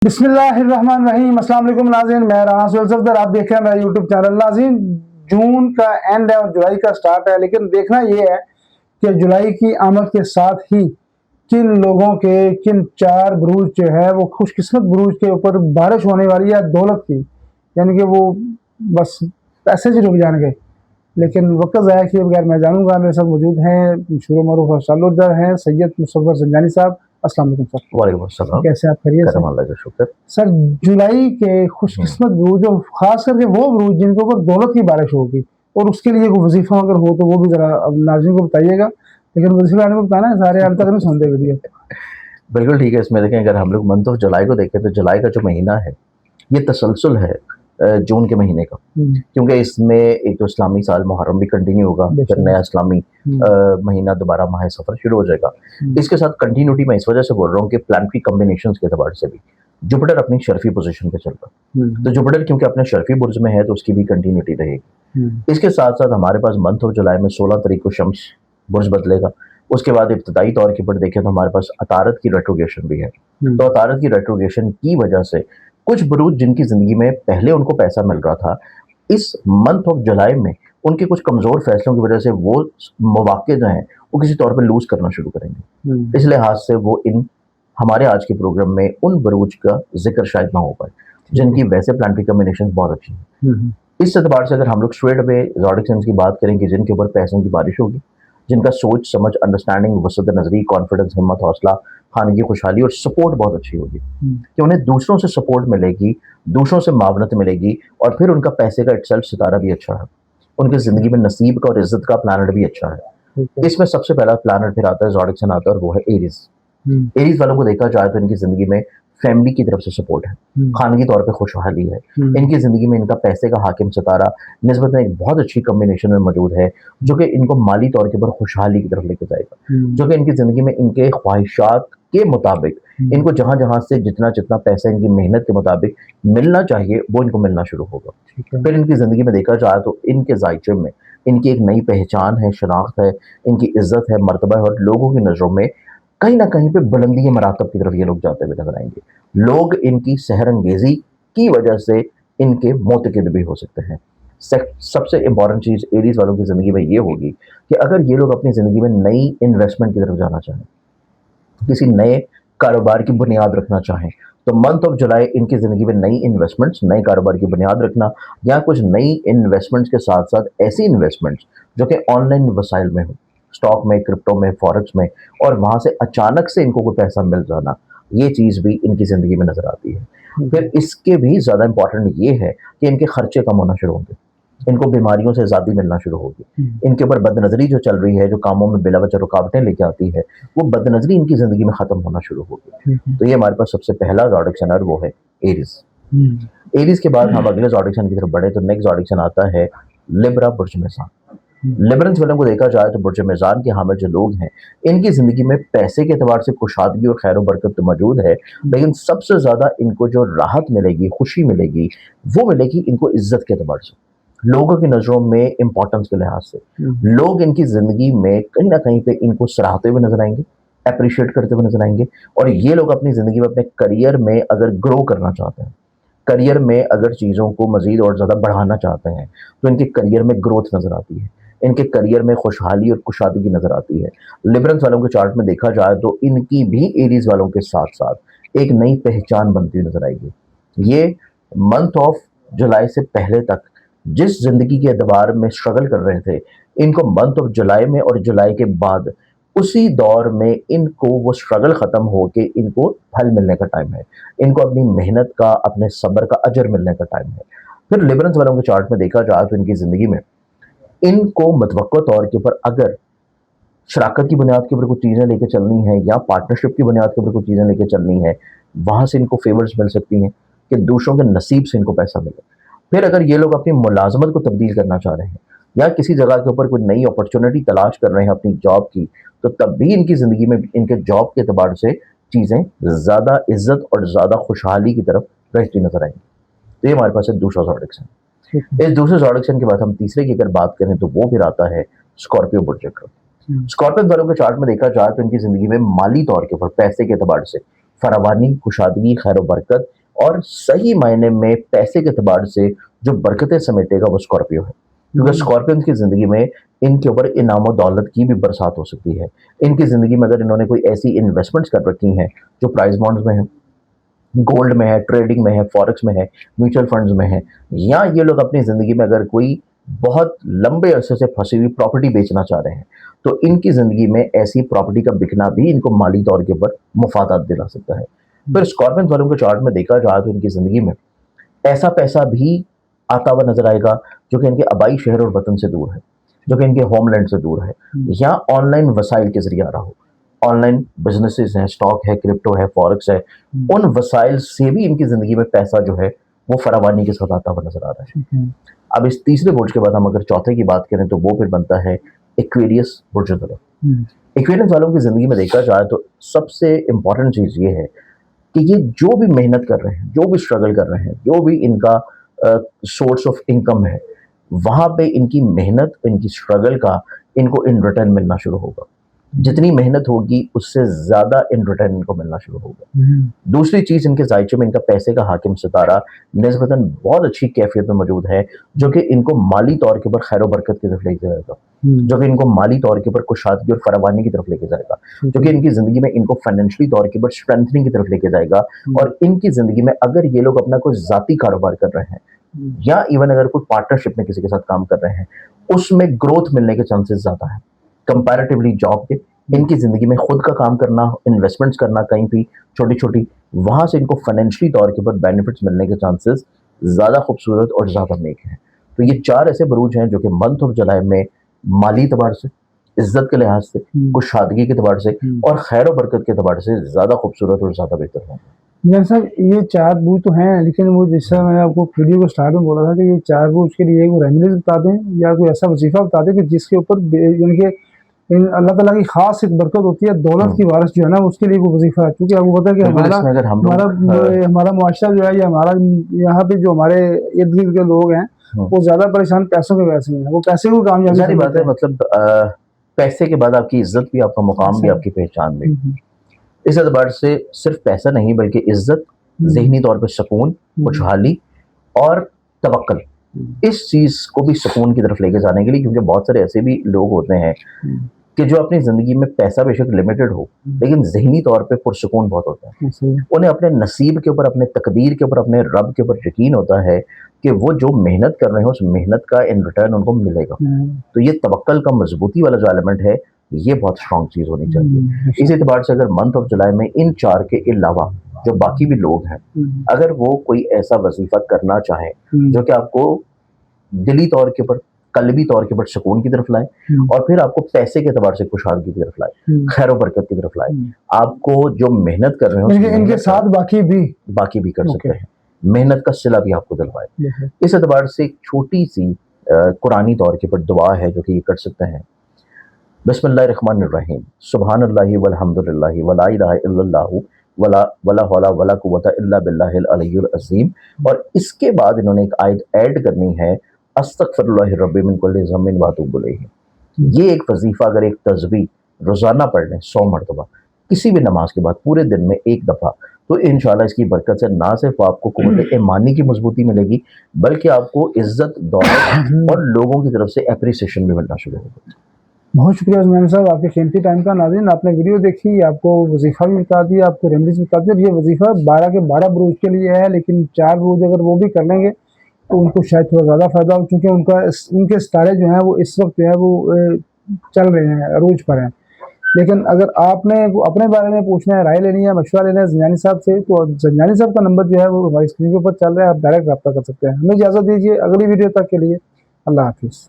बिस्मिल्लाहिर्रहमानिर्रहीम। अस्सलाम वालेकुम नाज़रीन, मैं राना सुहेल सफदर, आप देख रहे हैं मेरा यूट्यूब चैनल। नाज़रीन, जून का एंड है और जुलाई का स्टार्ट है, लेकिन देखना ये है कि जुलाई की आमद के साथ ही किन लोगों के किन चार बुरूज जो है वो खुशकिस्मत बुरूज के ऊपर बारिश होने वाली है दौलत की, यानी कि वो बस पैसे से रुक जाएंगे। लेकिन वक्त ज़ाया किए बगैर मैं जानूंगा, मेरे साथ मौजूद हैं मशहूर मरूफ और सालोदर हैं सैयद मुसव्वर ज़ंजानी साहब। अस्सलाम वालेकुम सर। वालेकुम अस्सलाम। कैसे आप? खैरियत से? करम अल्लाह का शुक्र। सर, जुलाई के खुशकिस्मत बुरूज और खास करके वो बुरूज जिनके ऊपर दौलत की बारिश होगी, और उसके लिए कोई वजीफा अगर हो तो वो भी जरा अब नाज़रीन को बताइएगा। लेकिन वजीफा वाले को बताना है, सारे आम तक नहीं सुनते वीडियो। बिल्कुल ठीक है। इसमें देखें, अगर हम लोग मंथ ऑफ जुलाई को देखें तो जुलाई का जो महीना है ये तसलसल है जून के महीने का, क्योंकि इसमें एक तो इस्लामी साल मुहर्रम भी कंटिन्यू होगा, फिर नया इस्लामी महीना दोबारा माह सफ़र शुरू हो जाएगा। इसके साथ कंटिन्यूटी मैं इस वजह से बोल रहा हूँ कि प्लानिटरी कॉम्बिनेशंस के अतबार से भी जुपिटर अपनी शर्फी पोजीशन पे चल रहा है, तो जुपिटर क्योंकि अपने शर्फी बुर्ज में है तो उसकी भी कंटिन्यूटी रहेगी। इसके साथ साथ हमारे पास मंथ ऑफ जुलाई में 16 तारीख को शम्स बुर्ज बदलेगा। उसके बाद इब्तदाई तौर के ऊपर देखें तो हमारे पास अतारत की रेट्रोगेशन भी है। तो अतारत की रेट्रोगेशन की वजह से कुछ बुरूज जिनकी जिंदगी में पहले उनको पैसा मिल रहा था, इस मंथ ऑफ जुलाई में उनके कुछ कमजोर फैसलों की वजह से वो मौके जो हैं वो किसी तौर पे लूज करना शुरू करेंगे। इस लिहाज से वो इन हमारे आज के प्रोग्राम में उन बुरूज का जिक्र शायद ना हो पाए जिनकी वैसे प्लानिटरी कॉम्बिनेशन बहुत अच्छी है। इस एतबार से अगर हम लोग स्ट्रेट अवे ज़ोडिक साइंस की बात करें कि जिनके ऊपर पैसों की बारिश होगी, जिनका सोच समझ अंडरस्टैंडिंग वसत नजरी कॉन्फिडेंस हिम्मत हौसला खानगी खुशहाली और सपोर्ट बहुत अच्छी होगी, कि उन्हें दूसरों से सपोर्ट मिलेगी, दूसरों से मावनत मिलेगी, और फिर उनका पैसे का इटसेल्फ सितारा भी अच्छा है, उनकी जिंदगी में नसीब का और इज्जत का प्लानट भी अच्छा है। इसमें सबसे पहला प्लानट फिर आता है ज़ोडिक साइन आता है और वो है एरीज। एरीज वालों को देखा जाए तो इनकी जिंदगी में फैमिली की तरफ से सपोर्ट है, खानगी तौर पे खुशहाली है, इनकी जिंदगी में इनका पैसे का हाकिम सितारा निस्बत में एक बहुत अच्छी कॉम्बिनेशन में मौजूद है, जो कि इनको माली तौर के ऊपर खुशहाली की तरफ लेके जाएगा, जो कि इनकी जिंदगी में इनके ख्वाहिशात के मुताबिक इनको जहां जहां से जितना जितना पैसा इनकी मेहनत के मुताबिक मिलना चाहिए वो इनको मिलना शुरू होगा। फिर इनकी जिंदगी में देखा जाए तो इनके जायचे में इनकी एक नई पहचान है, शनाख्त है, इनकी इज्जत है, मर्तबा है, और लोगों की नजरों में कहीं ना कहीं पे बुलंदी मरातब की तरफ ये लोग जाते हुए नजर आएंगे। लोग इनकी सहर अंगेजी की वजह से इनके मोतकद भी हो सकते हैं। सबसे इंपॉर्टेंट चीज एरीज वालों की जिंदगी में ये होगी कि अगर ये लोग अपनी जिंदगी में नई इन्वेस्टमेंट की तरफ जाना चाहें, किसी नए कारोबार की बुनियाद रखना चाहें, तो मंथ ऑफ जुलाई इनकी जिंदगी में नई इन्वेस्टमेंट्स, नए कारोबार की बुनियाद रखना, या कुछ नई इन्वेस्टमेंट्स के साथ साथ ऐसी इन्वेस्टमेंट्स जो कि ऑनलाइन वसाइल में हो, स्टॉक में, क्रिप्टो में, फॉरेक्स में, और वहां से अचानक से इनको कोई पैसा मिल जाना, ये चीज भी इनकी जिंदगी में नजर आती है। फिर इसके भी ज्यादा इंपॉर्टेंट ये है कि इनके खर्चे कम होना शुरू होंगे, इनको बीमारियों से आजादी मिलना शुरू होगी, इनके ऊपर बदनजरी जो चल रही है, जो कामों में बिला वजह रुकावटें लेके आती है, वो बदनजरी इनकी जिंदगी में खत्म होना शुरू होगी। तो ये हमारे पास सबसे पहला ज़ोडिक साइन है, वो है एरीज। एरीज के बाद हम अगले ज़ोडिक साइन की तरफ बढ़े तो नेक्स्ट ज़ोडिक साइन आता है लिब्रा, बुर्ज मेज़ान। लिबरल्स वालों को देखा जाए तो बुर्ज मेज़ान के हामिल जो लोग हैं इनकी जिंदगी में पैसे के एतबार से खुशहाली और खैर बरकत तो मौजूद है, लेकिन सबसे ज्यादा इनको जो राहत मिलेगी, खुशी मिलेगी, वो मिलेगी इनको इज्जत के एतबार से, लोगों की नजरों में इंपॉर्टेंस के लिहाज से। लोग इनकी जिंदगी में कहीं ना कहीं पे इनको सराहते हुए नजर आएंगे, अप्रिशिएट करते हुए नजर आएंगे, और ये लोग अपनी जिंदगी में अपने करियर में अगर ग्रो करना चाहते हैं, करियर में अगर चीज़ों को मजीद और ज़्यादा बढ़ाना चाहते हैं, तो इनके करियर में ग्रोथ नज़र आती है, इनके करियर में खुशहाली और कुशादगी नज़र आती है। लिबरल्स वालों के चार्ट में देखा जाए तो इनकी भी एरीज वालों के साथ साथ एक नई पहचान बनती हुई नजर आएगी। ये मंथ ऑफ जुलाई से पहले तक जिस जिंदगी के एतबार में स्ट्रगल कर रहे थे, इनको मंथ ऑफ जुलाई में और जुलाई के बाद उसी दौर में इनको वो स्ट्रगल खत्म होके इनको फल मिलने का टाइम है, इनको अपनी मेहनत का, अपने सब्र का अजर मिलने का टाइम है। फिर लिबरल्स वालों के चार्ट में देखा जाए तो इनकी जिंदगी में इनको मुतवक्का तौर के ऊपर अगर शराकत की बुनियाद के ऊपर कुछ चीज़ें लेके चलनी है या पार्टनरशिप की बुनियाद के ऊपर कुछ चीज़ें लेके चलनी है, वहां से इनको फेवर्स मिल सकती हैं कि दूसरों के नसीब से इनको पैसा मिले। फिर अगर ये लोग अपनी मुलाजमत को तब्दील करना चाह रहे हैं या किसी जगह के ऊपर कोई नई अपॉर्चुनिटी तलाश कर रहे हैं अपनी जॉब की, तो तब भी इनकी ज़िंदगी में इनके जॉब के अतबार से चीज़ें ज़्यादा इज्जत और ज़्यादा खुशहाली की तरफ बढ़ती नजर आएंगी। तो ये हमारे पास है दूसरा ज़ोडिक साइन। इस दूसरे ज़ोडिक साइन के बाद हम तीसरे की अगर बात करें तो वो फिर आता है स्कॉर्पियो बुर्ज का। स्कॉर्पियन वालों के चार्ट में देखा जाए तो इनकी जिंदगी में माली तौर के ऊपर पैसे के एतबार से फरावानी, कुशादगी, खैर बरकत और सही मायने में पैसे के एतबार से जो बरकतें समेटेगा वो स्कॉर्पियो है। क्योंकि स्कॉर्पियन की ज़िंदगी में इनके ऊपर इनाम दौलत की भी बरसात हो सकती है। इनकी ज़िंदगी में अगर इन्होंने कोई ऐसी इन्वेस्टमेंट्स कर रखी हैं जो प्राइस बॉन्ड्स में है, गोल्ड में है, ट्रेडिंग में है, फॉरेक्स में है, म्यूचुअल फंड्स में है, या ये लोग अपनी ज़िंदगी में अगर कोई बहुत लंबे अरसे से फंसी हुई प्रॉपर्टी बेचना चाह रहे हैं, तो इनकी ज़िंदगी में ऐसी प्रॉपर्टी का बिकना भी इनको माली तौर के ऊपर मुफादात दिला सकता है। फिर स्कॉर्पियन वालों के चार्ट में देखा जाए तो इनकी ज़िंदगी में ऐसा पैसा भी आता हुआ नजर आएगा जो कि इनके आबाई शहर और वतन से दूर है, जो कि इनके होमलैंड से दूर है, या ऑनलाइन वसाइल के जरिए आ रहा हो। ऑनलाइन बिजनेसेस हैं, स्टॉक है, क्रिप्टो है, फॉरेक्स है, उन वसाइल से भी इनकी ज़िंदगी में पैसा जो है वो फरावानी के साथ आता हुआ नजर आ रहा है। अब इस तीसरे बुर्ज के बाद हम अगर चौथे की बात करें तो वो फिर बनता है एक्वेरियस बुर्ज तरफ। एक्वेरियस वालों की ज़िंदगी में देखा जाए तो सबसे इंपॉर्टेंट चीज़ ये है कि ये जो भी मेहनत कर रहे हैं, जो भी स्ट्रगल कर रहे हैं, जो भी इनका सोर्स ऑफ इनकम है, वहाँ पे इनकी मेहनत, इनकी स्ट्रगल का इनको इन रिटर्न मिलना शुरू होगा। जितनी मेहनत होगी उससे ज़्यादा इन रिटर्न इनको मिलना शुरू होगा। दूसरी चीज़, इनके जायचे में इनका पैसे का हाकिम सितारा निस्बतन बहुत अच्छी कैफियत में मौजूद है, जो कि इनको माली तौर के ऊपर खैर बरकत की तरफ लेके जाएगा, जो कि इनको माली तौर के ऊपर कुशादगी और फरावानी की तरफ लेके जाएगा, जो कि इनकी ज़िंदगी में इनको फाइनेंशियली तौर के ऊपर स्ट्रेंथनिंग की तरफ लेके जाएगा। और इनकी ज़िंदगी में अगर ये लोग अपना कोई ज़ाती कारोबार कर रहे हैं, या इवन अगर कोई पार्टनरशिप में किसी के साथ काम कर रहे हैं, उसमें ग्रोथ मिलने के चांसेस ज़्यादा है कंपैरेटिवली जॉब के। इनकी ज़िंदगी में खुद का काम करना, इन्वेस्टमेंट्स करना कहीं भी छोटी छोटी, वहाँ से इनको फाइनेंशियली तौर के ऊपर बेनिफिट्स मिलने के चांसेस ज़्यादा खूबसूरत और ज़्यादा नेक हैं। तो ये चार ऐसे बरूज हैं जो कि मंथ ऑफ जुलाई में माली एतबार से, इज्जत के लिहाज से, कुशादगी के एतबार से और खैर और बरकत के एतबार से ज़्यादा खूबसूरत और ज़्यादा बेहतर होंगे। जैन साहब, ये चार बूझ तो हैं, लेकिन वो जैसा मैंने आपको वीडियो को स्टार्ट में बोला था कि ये चार बूझ के लिए वो रेमेडीज बता दें या कोई ऐसा वजीफा बता दें कि जिसके ऊपर यानी कि इन अल्लाह ताला की खास एक बरकत होती है, दौलत की वारिस जो है ना, उसके लिए वो वजीफा है। क्योंकि आपको पता है कि हमारा मुआशरा जो है, या हमारा यहाँ पे जो हमारे इर्द गिर्द के लोग हैं वो ज्यादा परेशान पैसों के वजह से हैं। वो पैसे को कामयाबी बात है, मतलब पैसे के बाद आपकी इज्जत भी, आपका मुकाम भी, आपकी पहचान भी। इस एतबार से सिर्फ पैसा नहीं बल्कि इज्जत, ज़हनी तौर पर सुकून, खुशहाली और तवक्कुल, इस चीज़ को भी सुकून की तरफ लेके जाने के लिए, क्योंकि बहुत सारे ऐसे भी लोग होते हैं कि जो अपनी ज़िंदगी में पैसा बेशक लिमिटेड हो लेकिन ज़हनी तौर पे पुरसुकून बहुत होता है। उन्हें अपने नसीब के ऊपर, अपने तकदीर के ऊपर, अपने रब के ऊपर यकीन होता है कि वो जो मेहनत कर रहे हैं उस मेहनत का इन रिटर्न उनको मिलेगा। तो ये तवक्कुल का मजबूती वाला जो एलिमेंट है, ये बहुत स्ट्रॉन्ग चीज़ होनी चाहिए। इस एतबार से अगर मंथ ऑफ जुलाई में इन चार के अलावा जो बाकी भी लोग हैं, अगर वो कोई ऐसा वजीफा करना चाहें जो कि आपको दिली तौर के ऊपर, कल्बी तौर के ऊपर सुकून की तरफ लाए और फिर आपको पैसे के एतबार से खुशहाली की तरफ लाए, खैर बरकत की तरफ लाए, आपको जो मेहनत कर रहे हो इनके साथ बाकी भी कर सकते हैं, मेहनत का सिला भी आपको दिलवाए। इस एतबार से एक छोटी सी कुरानी तौर के ऊपर दुआ है जो कि ये कर सकते हैं। बिस्मिल्लाहिर्रहमानिर्रहीम, सुब्हानल्लाहि वल्हम्दुलिल्लाहि वला इलाहा इल्लल्लाहु वला हौला वला कुव्वता इल्ला बिल्लाहिल अलिय्युल अज़ीम। और इसके बाद इन्होंने एक आयत ऐड करनी है, अस्तगफिरुल्लाहि रब्बी मिन कुल्लि ज़म्बिन व अतूबु इलैहि। ये एक वजीफा अगर एक तस्बीह रोजाना पढ़ लें 100 मरतबा किसी भी नमाज के बाद पूरे दिन में एक दफ़ा, तो इंशाल्लाह इसकी बरकत से ना सिर्फ आपको कुव्वत ईमानी की मजबूती मिलेगी बल्कि आपको इज्जत, दौलत और लोगों की तरफ से एप्रिसिएशन भी मिलना शुरू होगा। बहुत शुक्रिया उस्मान साहब, आपके कीमती टाइम का। नाज़रीन, आपने वीडियो देखी, आपको वजीफा भी बता दिया, आपको रेमेडीज भी बता दिया। ये वजीफा 12 के 12 बरूज के लिए है, लेकिन 4 बरूज अगर वो भी कर लेंगे तो उनको शायद थोड़ा ज़्यादा फ़ायदा हो, क्योंकि उनके सितारे जो हैं वो इस वक्त जो है वो चल रहे हैं, अरूज पर हैं। लेकिन अगर आपने अपने बारे में पूछना है, राय लेनी है, मशवरा लेना है ज़ंजानी साहब से, तो ज़ंजानी साहब का नंबर जो है वो हमारी स्क्रीन के ऊपर चल रहा है, आप डायरेक्ट रब्ता कर सकते हैं। हमें इजाज़त दीजिए, अगली वीडियो तक के लिए अल्लाह हाफिज़।